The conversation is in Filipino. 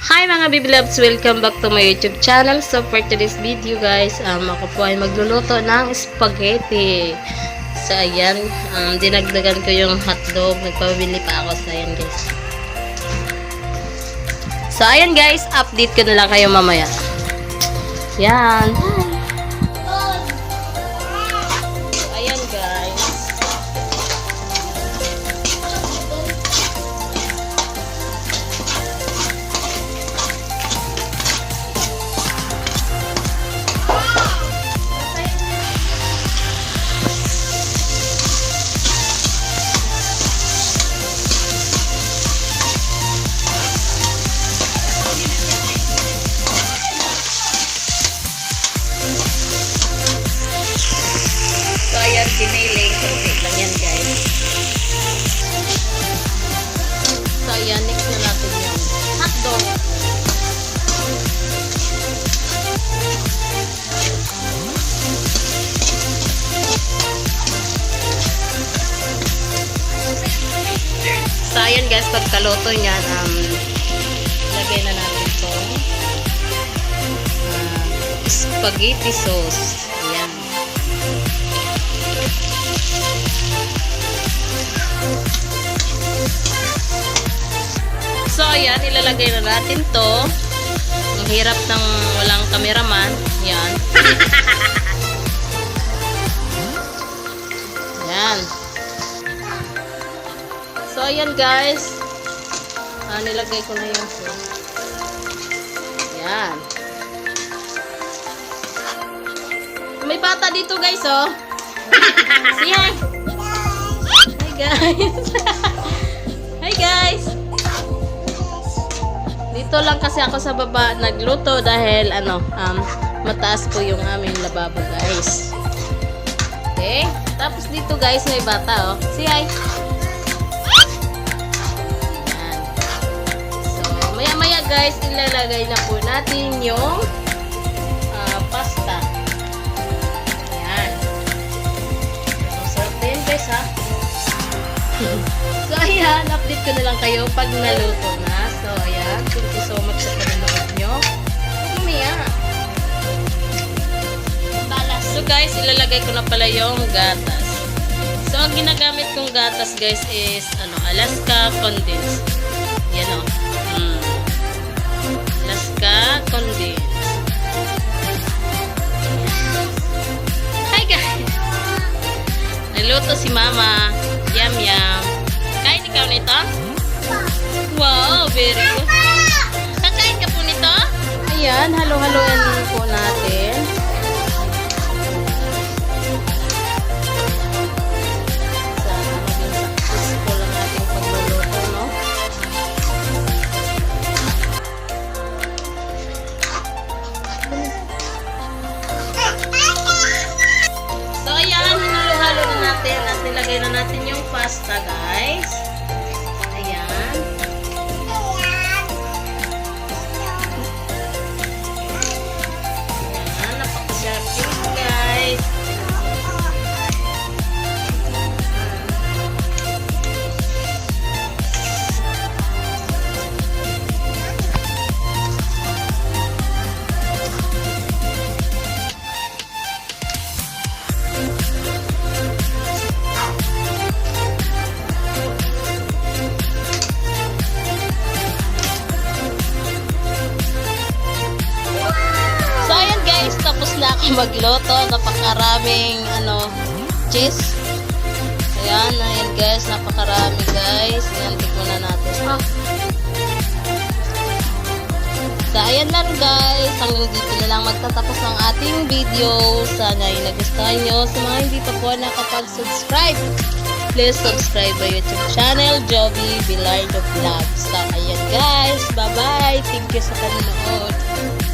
Hi mga baby loves! Welcome back to my YouTube channel. So for today's video guys, ako po ay magluluto ng spaghetti. So ayan, dinagdagan ko yung hotdog. Nagpabili pa ako. So ayan guys. So ayan guys, update ko na lang kayo mamaya. Yan. So ayan guys. Diniling, konti lang yan guys. So ayan, next na natin yung hotdog. So ayan guys, pagkaluto nyan, lagay na natin ito spaghetti sauce. Ayan. So ayan, ilalagay na natin to. Ang hirap ng walang cameraman. Yan. Yan. So ayan guys, nilagay ko na yung sauce. Yan. May bata dito guys, oh. Say hi. Hi guys. Hi guys. Dito lang kasi ako sa baba nagluto dahil mataas po yung aming lababo guys. Okay? Tapos dito guys may bata, oh. Say hi. Yan. So maya-maya guys ilalagay na po natin yung pasta. Yan. Masarap din guys ha. So ayan, update ko na lang kayo pag naluto na. So ayan, thank you so much sa panonood nyo. Mamaya. So guys, ilalagay ko na pala yung gatas. So ang ginagamit kong gatas guys is Alaska condensed. Yan o. Alaska condensed. Hi guys! Naluto si mama. Yum yum. Kain ikaw nito? Wow, very good. Kakain ka po nito? Ayan, halo-haloan po natin. Sana maging successful ang ating pagluluto, no? So, ayan, hinalo-halo na natin at nilagay na natin yung pasta, guys. Ayan. Ayan, napakasarap yun, guys. Tapos na ako magluto. Napakaraming cheese. Ayan guys, napakarami guys. Ayan, tignan na natin. So ayan lang guys, hanggang dito na lang magtatapos ang ating video. Sana ay nagustuhan nyo. Sa mga hindi pa po nakapag-subscribe, please subscribe my YouTube channel, Jovi Bilardo Vlogs. So ayan guys, bye bye. Thank you sa panonood.